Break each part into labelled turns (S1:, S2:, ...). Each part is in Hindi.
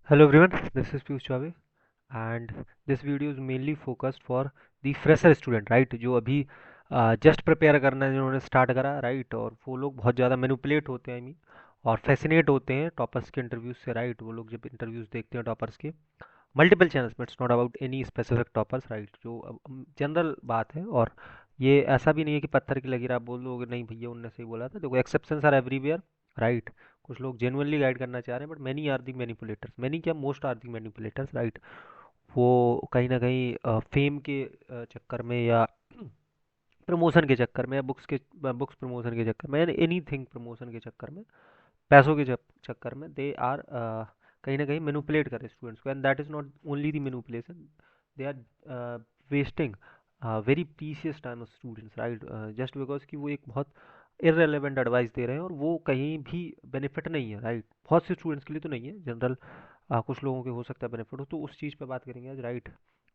S1: Hello everyone, this is Piyush Chauve and this video is mainly focused for the fresher student, right? जो अभी जस्ट प्रिपेयर करना है, जिन्होंने स्टार्ट करा, राइट? और वो लोग बहुत ज़्यादा मैनिपुलेट होते हैं, आई मीन, और फैसिनेट होते हैं टॉपर्स के इंटरव्यूज से, राइट? वो लोग जब इंटरव्यूज देखते हैं टॉपर्स के मल्टीपल चैनल्स में, it's not about any specific toppers, right? जो जनरल बात है, और ये ऐसा भी नहीं है कि पत्थर की लकीर आप बोल दोगे नहीं भैया उनने सही बोला था। देखो, एक्सेप्शंस आर एवरीवेयर, राइट? कुछ लोग जेनुअनली गाइड करना चाह रहे हैं, but many are the manipulators, many क्या, most are the manipulators, right? वो कहीं ना कहीं फेम के चक्कर में, या प्रमोशन के चक्कर में, या बुक्स प्रमोशन के चक्कर में, या एनीथिंग प्रमोशन के चक्कर में, पैसों के चक्कर में दे आर कहीं ना कहीं मैनिपुलेट कर रहे स्टूडेंट्स को। And that is not only the manipulation, they are wasting very precious time of students, right? Just because कि वो एक बहुत इररेलेवेंट एडवाइस दे रहे हैं, और वो कहीं भी बेनिफिट नहीं है, राइट? बहुत से स्टूडेंट्स के लिए तो नहीं है, जनरल कुछ लोगों के हो सकता है बेनिफिट हो, तो उस चीज़ पे बात करेंगे आज, right?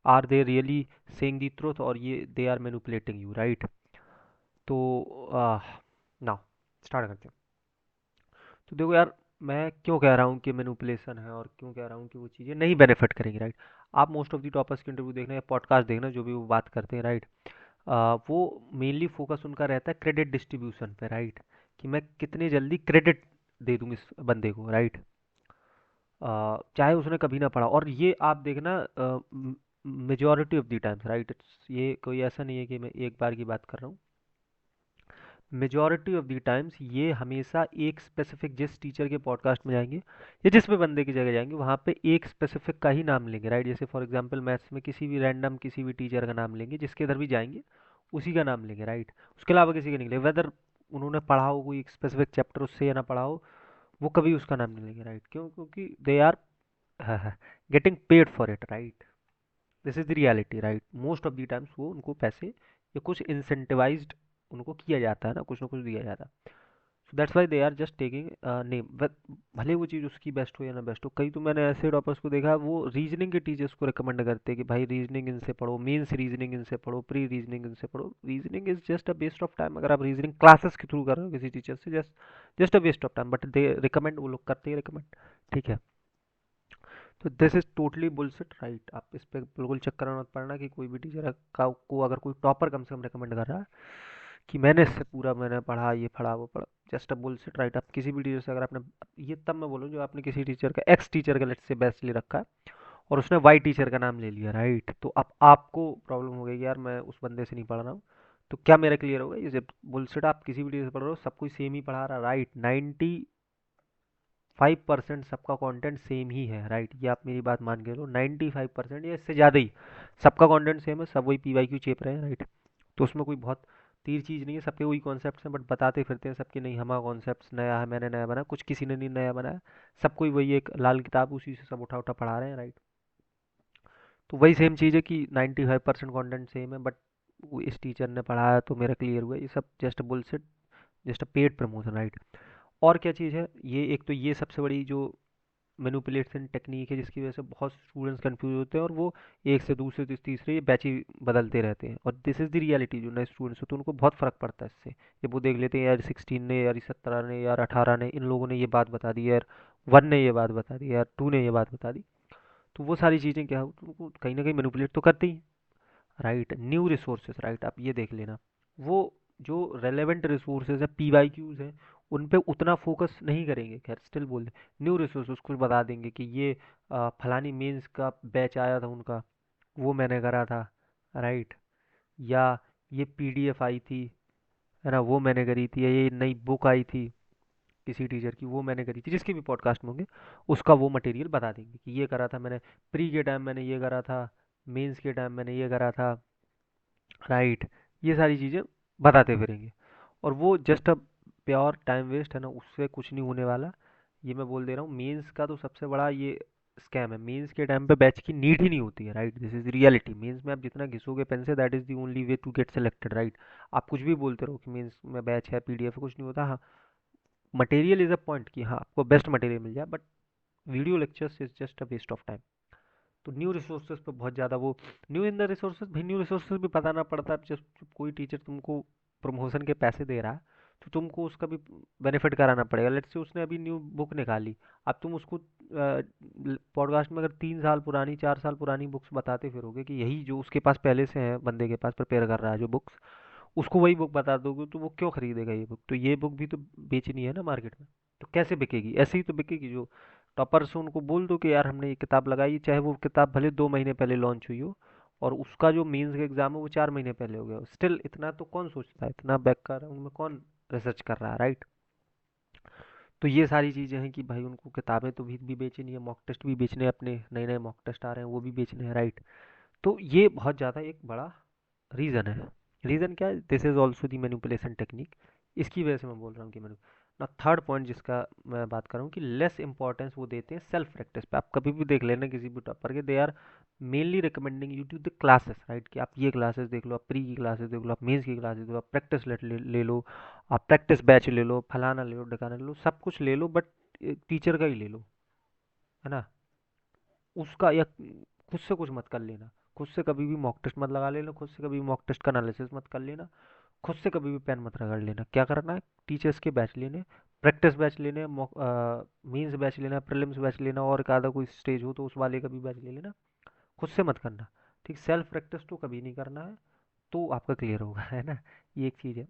S1: Are they really saying the truth, और ये they are manipulating you, right? तो नाउ स्टार्ट करते हैं। तो देखो यार, मैं क्यों कह रहा हूँ कि मैनिपुलेशन है, और क्यों कह रहा हूँ कि वो चीज़ें नहीं बेनिफिट करेंगी, राइट? आप मोस्ट ऑफ दी टॉपर्स के इंटरव्यू देखना या पॉडकास्ट देखना, जो भी वो बात करते हैं, राइट? वो मेनली फोकस उनका रहता है क्रेडिट डिस्ट्रीब्यूशन पे, राइट? कि मैं कितने जल्दी क्रेडिट दे दूँ इस बंदे को, राइट? चाहे उसने कभी ना पढ़ा, और ये आप देखना majority of the times, right? ये कोई ऐसा नहीं है कि मैं एक बार की बात कर रहा हूँ। मेजॉरिटी ऑफ द टाइम्स ये हमेशा एक स्पेसिफिक, जिस टीचर के पॉडकास्ट में जाएंगे या जिस भी बंदे की जगह जाएंगे, वहाँ पे एक स्पेसिफिक का ही नाम लेंगे, राइट? जैसे फॉर एग्जांपल मैथ्स में किसी भी रैंडम किसी भी टीचर का नाम लेंगे, जिसके इधर भी जाएंगे उसी का नाम लेंगे, राइट? उसके अलावा किसी का नहीं लेंगे, वेदर उन्होंने पढ़ा हो कोई स्पेसिफिक चैप्टर उससे या ना पढ़ा हो, वो कभी उसका नाम नहीं लेंगे, राइट? क्यों? क्योंकि they are getting paid for it, right? This is the reality, right? Most of the times वो उनको पैसे या कुछ इंसेंटिवाइज्ड उनको किया जाता है ना कुछ दिया जाता है। So that's why they are just taking name, भले वो चीज़ उसकी बेस्ट हो या ना बेस्ट हो। कई तो मैंने ऐसे टॉपर्स को देखा, वो रीजनिंग के टीचर्स को रिकमेंड करते हैं कि भाई रीजनिंग इनसे पढ़ो, मेंस रीजनिंग इनसे पढ़ो, प्री रीजनिंग इनसे पढ़ो। Reasoning is just a waste of time. अगर आप रीजनिंग क्लासेस के थ्रू कर रहे हो किसी टीचर से, just just a waste of time, but they recommend, वो लोग करते हैं रिकमेंड, ठीक है? तो this is totally bullshit, right? आप इस पे बिल्कुल चक्कर में मत पड़ना कि कोई भी टीचर का को अगर कोई टॉपर कम से कम रिकमेंड कर रहा है कि मैंने इससे पूरा मैंने पढ़ा, ये पढ़ा वो पढ़ा, जस्ट अ बुलशिट, राइट? आप किसी भी टीचर से, अगर आपने, ये तब मैं बोलूँ जो आपने किसी टीचर का, एक्स टीचर का लेट से बेस्ट ले रखा है, और उसने वाई टीचर का नाम ले लिया, राइट? तो अब आपको प्रॉब्लम हो गई कि यार मैं उस बंदे से नहीं पढ़ रहा हूँ। तो क्या मेरा क्लियर होगा, ये बुलशिट, आप किसी भी टीचर से पढ़ रहे हो, सब कोई सेम ही पढ़ा रहा है, राइट? 5% सबका कंटेंट सेम ही है, राइट? ये आप मेरी बात मान के लो, 95% या इससे ज़्यादा ही सबका कंटेंट सेम है, सब वही PYQ चेप रहे हैं, राइट? तो उसमें कोई बहुत तीर चीज़ नहीं है, सबके वही कॉन्सेप्ट्स हैं, बट बताते फिरते हैं सबके नहीं, हमारा कॉन्सेप्ट नया है, मैंने नया बनाया, कुछ किसी ने नहीं नया बनाया, सब कोई वही एक लाल किताब, उसी से सब उठा उठा पढ़ा रहे हैं, राइट? तो वही सेम चीज़ है कि 95% कंटेंट सेम है, बट वो इस टीचर ने पढ़ाया तो मेरा क्लियर हुआ, ये सब just bullshit, just a paid promotion, right? और क्या चीज़ है, ये एक तो ये सबसे बड़ी जो मैनिपुलेशन टेक्निक है, जिसकी वजह से बहुत स्टूडेंट्स कंफ्यूज होते हैं, और वो एक से दूसरे से तीसरे ये बैच ही बदलते रहते हैं। और दिस इज़ द रियलिटी, जो नए स्टूडेंट्स होते हैं उनको बहुत फ़र्क पड़ता है इससे। जब वो देख लेते हैं यार 16 ने, यार 17 ने, यार 18 ने, इन लोगों ने ये बात बता दी, यार 1 ने ये बात बता दी, यार 2 ने ये बात बता दी, तो वो सारी चीज़ें क्या हो, तुमको कहीं ना कहीं मैनिपुलेट तो करती ही, राइट? New resources, right? आप ये देख लेना, वो जो रेलेवेंट रिसोर्सेज है, PYQs हैं, उन पे उतना फोकस नहीं करेंगे, खैर स्टिल बोल दे, न्यू रिसोर्सेज कुछ बता देंगे कि ये फलानी मेंस का बैच आया था उनका, वो मैंने करा था, राइट? या ये PDF आई थी, है ना, वो मैंने करी थी, या ये नई बुक आई थी किसी टीचर की, वो मैंने करी थी, जिसके भी पॉडकास्ट में होंगे उसका वो मटेरियल बता देंगे कि ये करा था मैंने, प्री के टाइम मैंने ये करा था, मेंस के टाइम मैंने ये करा था, राइट? ये सारी चीज़ें बताते फिरेंगे, और वो just a pure time waste है ना, उससे कुछ नहीं होने वाला। ये मैं बोल दे रहा हूँ, मेंस का तो सबसे बड़ा ये स्कैम है, मेंस के टाइम पे बैच की नीड ही नहीं होती है, right? This is reality. Mains में आप जितना घिसोगे पेन से, that is the only way to get selected, right? आप कुछ भी बोलते रहो कि मेंस में बैच है, PDF है, कुछ नहीं होता। हाँ, मटेरियल इज अ पॉइंट कि हाँ आपको बेस्ट मटेरियल मिल जाए, but video lectures is just a waste of time. तो न्यू रिसोर्सेज पे बहुत ज़्यादा वो, न्यू इन द रिसोर्सेज, भाई न्यू रिसोर्सेज भी पता ना पड़ता, जब कोई टीचर तुमको प्रमोशन के पैसे दे रहा है, तो तुमको उसका भी बेनिफिट कराना पड़ेगा। लेट्स से उसने अभी न्यू बुक निकाली, अब तुम उसको पॉडकास्ट में अगर 3 साल पुरानी 4 साल पुरानी बुक्स बताते फिरोगे कि यही जो उसके पास पहले से है, बंदे के पास प्रिपेयर कर रहा है जो बुक्स, उसको वही बुक बता दोगे तो वो क्यों खरीदेगा ये बुक? तो ये बुक भी तो बेचनी है ना मार्केट में, तो कैसे बिकेगी? ऐसे ही तो बिकेगी। जो टॉपर्स उनको बोल दो कि यार हमने ये किताब लगाई, चाहे वो किताब भले 2 महीने पहले लॉन्च हुई हो और उसका जो मेंस का एग्जाम है वो 4 महीने पहले हो गया हो, स्टिल इतना तो कौन सोचता है, इतना बैकग्राउंड में कौन रिसर्च कर रहा है, राइट? तो ये सारी चीज़ें हैं कि भाई उनको किताबें तो भी बेचनी है, मॉक टेस्ट भी बेचने हैं, अपने नए नए मॉक टेस्ट आ रहे हैं वो भी बेचने हैं, राइट? तो ये बहुत ज़्यादा एक बड़ा रीज़न है। रीज़न क्या है? This is also the manipulation technique. इसकी वजह से मैं बोल रहा हूँ कि मैंने ना, थर्ड पॉइंट जिसका मैं बात कर रहा हूँ कि लेस इंपॉर्टेंस वो देते हैं सेल्फ प्रैक्टिस पे। आप कभी भी देख लेना किसी भी टॉपर के, they are mainly recommending you to the classes, right? कि आप ये क्लासेस देख लो, आप प्री की क्लासेस देख लो, आप मेंस की क्लासेस देख लो, आप प्रैक्टिस ले लो, आप प्रैक्टिस बैच ले लो, फलाना ले लो, ढकाना ले लो, सब कुछ ले लो, बट टीचर का ही ले लो, है ना? उसका या खुद से कुछ मत कर लेना। खुद से कभी भी मॉक टेस्ट मत लगा लेना, खुद से कभी मॉक टेस्ट का एनालिसिस मत कर लेना, खुद से कभी भी पेन मत रगड़ लेना। क्या करना है? टीचर्स के बैच लेने, प्रैक्टिस बैच लेने, मीन्स बैच लेना, प्रीलिम्स बैच लेना, और एक आधा कोई स्टेज हो तो उस वाले का भी बैच ले लेना। खुद से मत करना, ठीक? सेल्फ प्रैक्टिस तो कभी नहीं करना है, तो आपका क्लियर होगा, है ना? ये एक चीज़ है।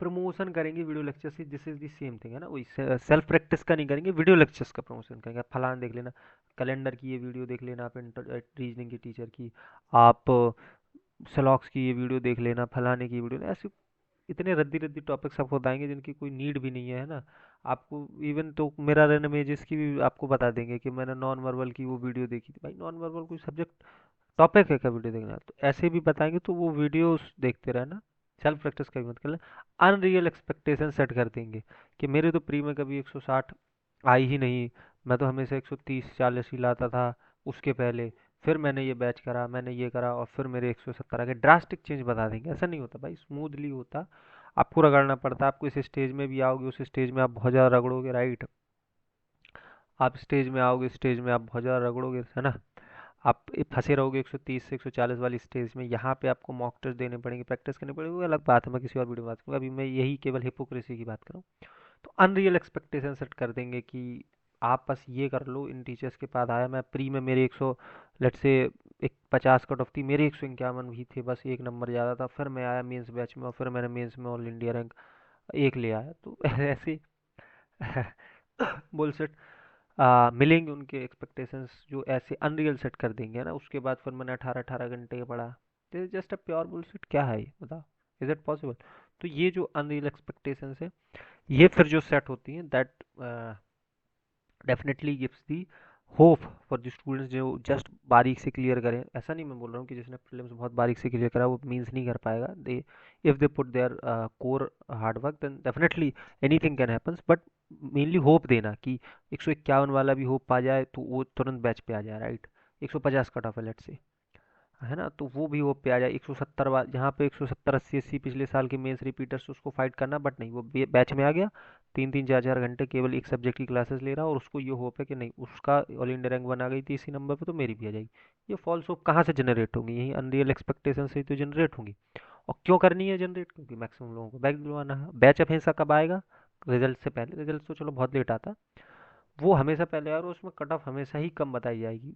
S1: प्रमोशन करेंगे वीडियो लेक्चर से, this is the same thing, है ना? वही सेल्फ प्रैक्टिस का नहीं करेंगे, वीडियो लेक्चर्स का प्रमोशन करेंगे। आप फलाना देख लेना, कैलेंडर की ये वीडियो देख लेना, आप रीजनिंग की टीचर की, आप सलॉक्स की ये वीडियो देख लेना, फलाने की वीडियो, ऐसे इतने रद्दी रद्दी टॉपिक्स आपको बताएंगे जिनकी कोई नीड भी नहीं है ना? आपको इवन तो मिरर एंड इमेजेस की भी आपको बता देंगे कि मैंने नॉन वर्बल की वो वीडियो देखी थी। भाई नॉन वर्बल कोई सब्जेक्ट टॉपिक है क्या वीडियो देखना? तो ऐसे भी बताएंगे, तो वो वीडियोस देखते रहना, सेल्फ प्रैक्टिस का भी मत करना। अनरियल एक्सपेक्टेशन सेट कर देंगे कि मेरे तो प्री में कभी 160 आई ही नहीं, मैं तो हमेशा 130-40 ही लाता था उसके पहले, फिर मैंने ये बैच करा, मैंने ये करा और फिर मेरे 170 आ गए। ड्रास्टिक चेंज बता देंगे। ऐसा नहीं होता भाई, स्मूथली होता। आपको रगड़ना पड़ता है। आपको इस स्टेज में भी आओगे, उस स्टेज में आप बहुत ज़्यादा रगड़ोगे, राइट? आप स्टेज में आओगे, स्टेज में आप बहुत ज़्यादा रगड़ोगे, है ना? आप फंसे रहोगे 130 से 140 वाली स्टेज में। यहाँ पे आपको मॉक टेस्ट देने पड़ेंगे, प्रैक्टिस करनी पड़ेगी, वो अलग बात है, मैं किसी और वीडियो में बात करूँगा। अभी मैं यही केवल हिपोक्रेसी की बात करूँ। तो अनरियल एक्सपेक्टेशन सेट कर देंगे कि आप बस ये कर लो। इन टीचर्स के पास आया मैं, प्री में मेरे 100, लेट से एक 50 कट ऑफ थी, मेरे 151 भी थे, बस एक नंबर ज़्यादा था। फिर मैं आया मेंस बैच में और फिर मैंने मेंस में ऑल इंडिया रैंक एक ले आया। तो ऐसे बुलसेट मिलेंगे उनके एक्सपेक्टेशंस जो ऐसे अनरियल सेट कर देंगे ना। उसके बाद फिर मैंने 18-18 घंटे पढ़ा। This is just a pure bullshit. क्या है ये, बताओ? Is it possible? तो ये जो अनरियल एक्सपेक्टेशंस है, ये फिर जो सेट होती हैं, that definitely gives the hope for the students जो जस्ट बारीक से क्लियर करें। ऐसा नहीं मैं बोल रहा हूँ कि जिसने प्रीलिम्स बहुत बारीक से क्लियर करा वो मीन्स नहीं कर पाएगा। They, if they put their core hard work, then definitely anything can happens. But mainly hope देना कि 151 वाला भी होप पा जाए तो वो तुरंत बैच पे आ जाए, राइट? 150 कट ऑफ है लेट से, है ना? तो वो भी वो पे आ जाए 170 वाला, जहाँ पे 170 80 80 पिछले साल के मेंस रिपीटर्स उसको फाइट करना, बट नहीं, वो बैच में आ गया। 3-3 4-4 घंटे केवल एक सब्जेक्ट की क्लासेस ले रहा, और उसको ये होप है कि नहीं, उसका ऑल इंडिया रैंक 1 आ गई थी इसी नंबर पे, तो मेरी भी आ जाएगी। ये फॉल्स होप कहाँ से जनरेट होंगी? यही अनरियल एक्सपेक्टेशन से ही तो जनरेट होंगी। और क्यों करनी है जनरेट? क्योंकि मैक्सिमम लोगों को बैच दिलवाना है। बैच हमेशा कब आएगा? रिजल्ट से पहले। रिजल्ट तो चलो बहुत लेट आता, वो हमेशा पहले आएगा, और उसमें कट ऑफ हमेशा ही कम बताई जाएगी।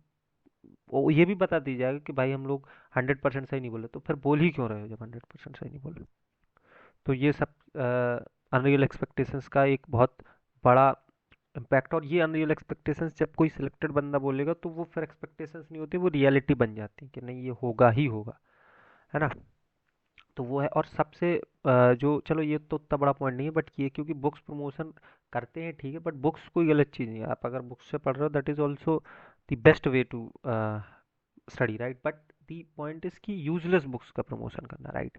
S1: वो ये भी बता दी जाएगा कि भाई हम लोग 100% सही नहीं बोले, तो फिर बोल ही क्यों रहे हो जब 100% सही नहीं बोले? तो ये सब अनरियल एक्सपेक्टेशंस का एक बहुत बड़ा इम्पैक्ट। और ये अनरियल एक्सपेक्टेशंस जब कोई सिलेक्टेड बंदा बोलेगा तो वो फिर एक्सपेक्टेशंस नहीं होती, वो रियलिटी बन जाती है कि नहीं ये होगा ही होगा, है ना? तो वो है। और सबसे जो, चलो ये तो उतना बड़ा पॉइंट नहीं है, बट ये क्योंकि बुक्स प्रमोशन करते हैं ठीक है, बट बुक्स कोई गलत चीज़ नहीं है। आप अगर बुक्स से पढ़ रहे हो, that is also the best way to study, right? But the point is कि यूजलेस बुक्स का प्रमोशन करना, right?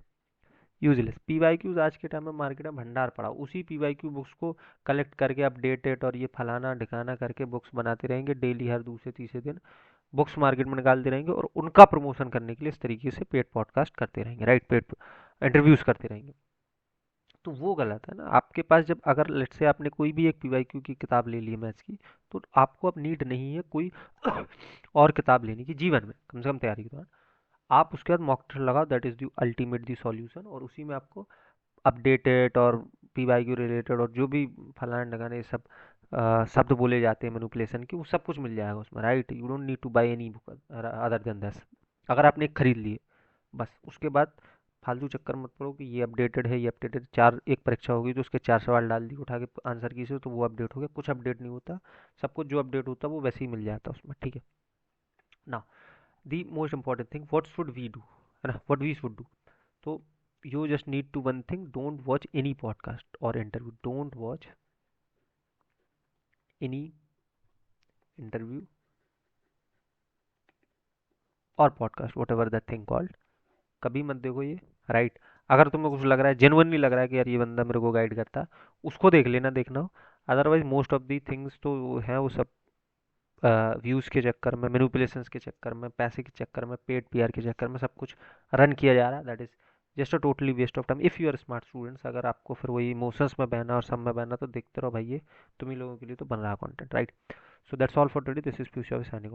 S1: Useless P Y Qs आज के टाइम में मार्केट में भंडार पड़ा। उसी पी वाई क्यू बुक्स को कलेक्ट करके अपडेटेड और ये फलाना ढिकाना करके बुक्स बनाते रहेंगे डेली, हर दूसरे तीसरे दिन बुक्स मार्केट में निकालते रहेंगे, और उनका प्रमोशन करने के लिए इस तरीके से पेड पॉडकास्ट करते रहेंगे, राइट? पेड इंटरव्यूज करते रहेंगे। तो वो गलत है ना। आपके पास जब, अगर लेट से आपने कोई भी एक पीवाईक्यू की किताब ले ली है मैथ्स की, तो आपको अब नीड नहीं है कोई और किताब लेने की जीवन में, कम से कम तैयारी के दौरान। आप उसके बाद मॉक टेस्ट लगाओ, that is the ultimate the solution, और उसी में आपको अपडेटेड और पीवाईक्यू रिलेटेड और जो भी फलाना ढगाने सब शब्द बोले जाते हैं मैनिपुलेशन के, वो सब कुछ मिल जाएगा उसमें, right. You don't need to buy any book other than this. अगर आपने एक खरीद लिए बस, उसके बाद फालतू चक्कर मत पड़ो कि ये अपडेटेड है, ये अपडेटेड। चार एक परीक्षा होगी तो उसके चार सवाल डाल दिए उठा के आंसर की से, तो वो अपडेट हो गया। कुछ अपडेट नहीं होता, सब कुछ जो अपडेट होता है वो वैसे ही मिल जाता है उसमें, ठीक है ना। The most important thing what should we do, है ना, व्हाट वी शुड डू। तो you just need to one thing, don't watch any podcast और interview, don't watch any interview और podcast, whatever that thing called. कभी मत देखो ये, राइट। अगर तुम्हें कुछ लग रहा है, जेनुअनली लग रहा है कि यार ये बंदा मेरे को गाइड करता, उसको देख लेना, देखना हो। Otherwise most of the things तो हैं वो सब व्यूज़ के चक्कर में, मैनिपुलेशंस के चक्कर में, पैसे के चक्कर में, पेड पीआर के चक्कर में सब कुछ रन किया जा रहा है। That is just a totally waste of time if you are smart students. अगर आपको फिर वही इमोशंस में बहना और सब में बहना, तो देखते रहो भाई, ये तुम ही लोगों के लिए तो बन रहा content, right. So that's all for today, this is future signing.